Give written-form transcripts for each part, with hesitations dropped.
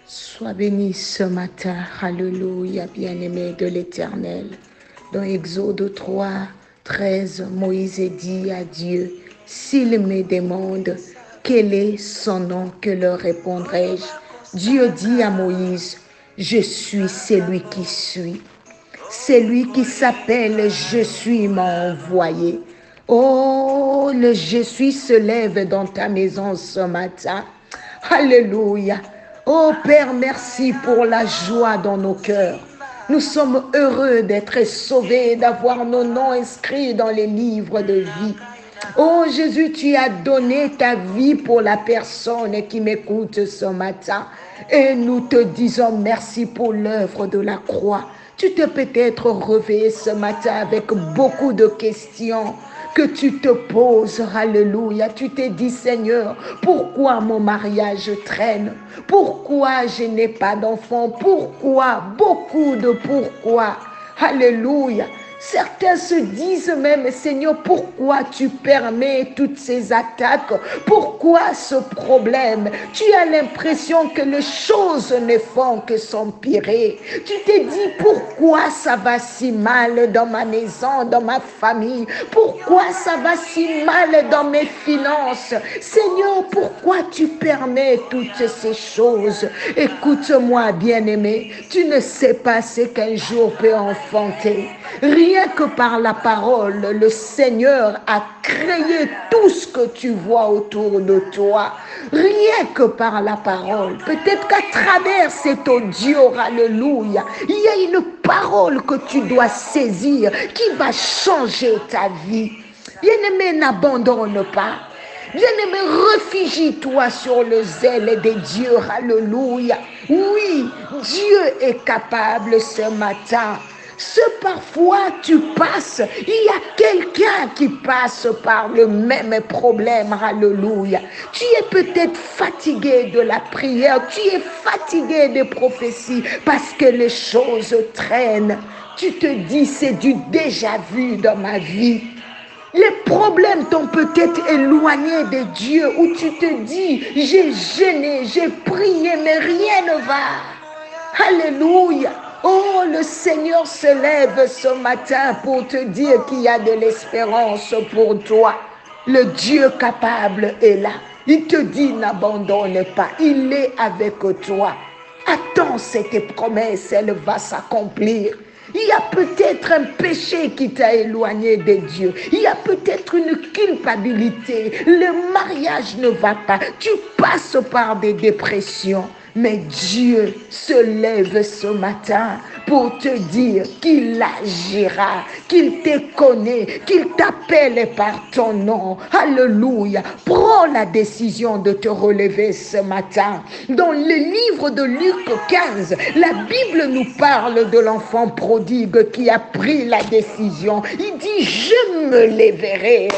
Sois béni ce matin, alléluia, bien-aimé de l'Éternel. Dans Exode 3, 13, Moïse dit à Dieu, s'il me demande quel est son nom, que leur répondrai-je? Dieu dit à Moïse, je suis celui qui suis. Celui qui s'appelle Je suis m'a envoyé. Oh, le Je suis se lève dans ta maison ce matin. Alléluia. Oh Père, merci pour la joie dans nos cœurs. Nous sommes heureux d'être sauvés, d'avoir nos noms inscrits dans les livres de vie. Oh Jésus, tu as donné ta vie pour la personne qui m'écoute ce matin. Et nous te disons merci pour l'œuvre de la croix. Tu t'es peut-être réveillé ce matin avec beaucoup de questions que tu te poses, alléluia. Tu t'es dit, Seigneur, pourquoi mon mariage traîne? Pourquoi je n'ai pas d'enfant? Pourquoi? Beaucoup de pourquoi. Alléluia. Certains se disent même, Seigneur, pourquoi tu permets toutes ces attaques? Pourquoi ce problème? Tu as l'impression que les choses ne font que s'empirer. Tu t'es dit, pourquoi ça va si mal dans ma maison, dans ma famille? Pourquoi ça va si mal dans mes finances? Seigneur, pourquoi tu permets toutes ces choses? Écoute-moi, bien-aimé, tu ne sais pas ce qu'un jour peut enfanter. Rien que par la parole, le Seigneur a créé tout ce que tu vois autour de toi. Rien que par la parole. Peut-être qu'à travers cet audio, alléluia, il y a une parole que tu dois saisir qui va changer ta vie. Bien-aimé, n'abandonne pas. Bien-aimé, réfugie-toi sur le zèle de Dieu. Alléluia. Oui, Dieu est capable ce matin. Ce parfois tu passes, il y a quelqu'un qui passe par le même problème, alléluia. Tu es peut-être fatigué de la prière, tu es fatigué des prophéties parce que les choses traînent. Tu te dis, c'est du déjà vu dans ma vie. Les problèmes t'ont peut-être éloigné de Dieu, où tu te dis, j'ai jeûné, j'ai prié, mais rien ne va. Alléluia. Oh, le Seigneur se lève ce matin pour te dire qu'il y a de l'espérance pour toi. Le Dieu capable est là. Il te dit, n'abandonne pas. Il est avec toi. Attends cette promesse, elle va s'accomplir. Il y a peut-être un péché qui t'a éloigné de Dieu. Il y a peut-être une culpabilité. Le mariage ne va pas. Tu passes par des dépressions. Mais Dieu se lève ce matin pour te dire qu'il agira, qu'il te connaît, qu'il t'appelle par ton nom. Alléluia. Prends la décision de te relever ce matin. Dans le livre de Luc 15, la Bible nous parle de l'enfant prodigue qui a pris la décision. Il dit, je me lèverai,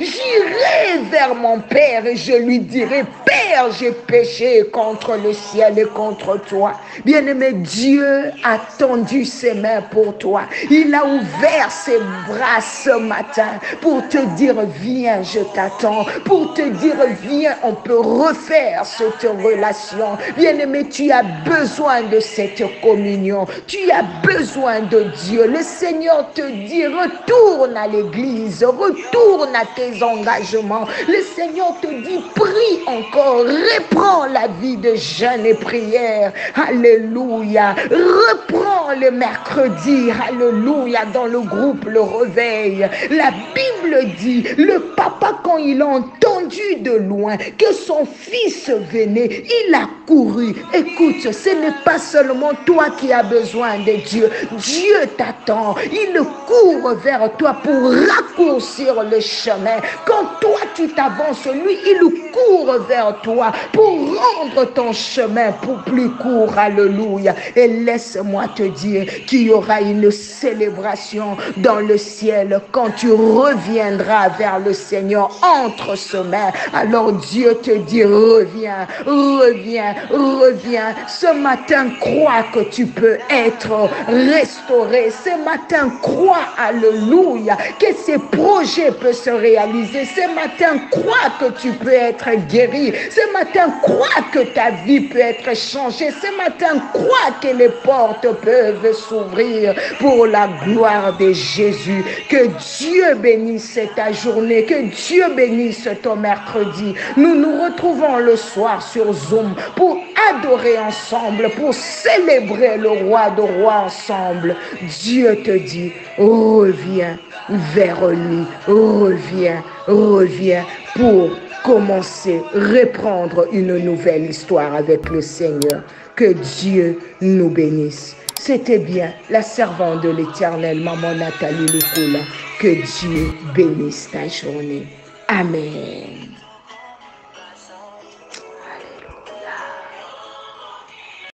j'irai vers mon Père et je lui dirai, Père, j'ai péché contre le ciel et contre toi. Bien-aimé, Dieu a tendu ses mains pour toi. Il a ouvert ses bras ce matin pour te dire, viens, je t'attends. Pour te dire, viens, on peut refaire cette relation. Bien-aimé, tu as besoin de cette communion. Tu as besoin de Dieu. Le Seigneur te dit, retourne à l'église, retourne à tes engagements. Le Seigneur te dit, prie encore, reprends la vie de jeûne et prière. Alléluia. Reprends le mercredi. Alléluia. Dans le groupe Le Réveil. La Bible dit, le papa, quand il a entendu de loin que son fils venait, il a couru. Écoute, ce n'est pas seulement toi qui as besoin de Dieu. Dieu t'attend. Il court vers toi pour raccourcir le chemin. Quand toi tu t'avances, lui, il court vers toi pour rendre ton chemin pour plus court. Alléluia. Et laisse-moi te dire qu'il y aura une célébration dans le ciel quand tu reviendras vers le Seigneur entre ses mains. Alors Dieu te dit, reviens, reviens, reviens. Ce matin, crois que tu peux être restauré. Ce matin, crois, alléluia, que ces projet peut se réaliser. Ce matin, crois que tu peux être guéri. Ce matin, crois que ta vie peut être changée. Ce matin, crois que les portes peuvent s'ouvrir pour la gloire de Jésus. Que Dieu bénisse ta journée. Que Dieu bénisse ton mercredi. Nous nous retrouvons le soir sur Zoom pour adorer ensemble, pour célébrer le roi de rois ensemble. Dieu te dit, reviens vers lui, reviens pour commencer, reprendre une nouvelle histoire avec le Seigneur. Que Dieu nous bénisse. C'était bien la servante de l'Éternel, Maman Nathalie Lukula. Que Dieu bénisse ta journée. Amen.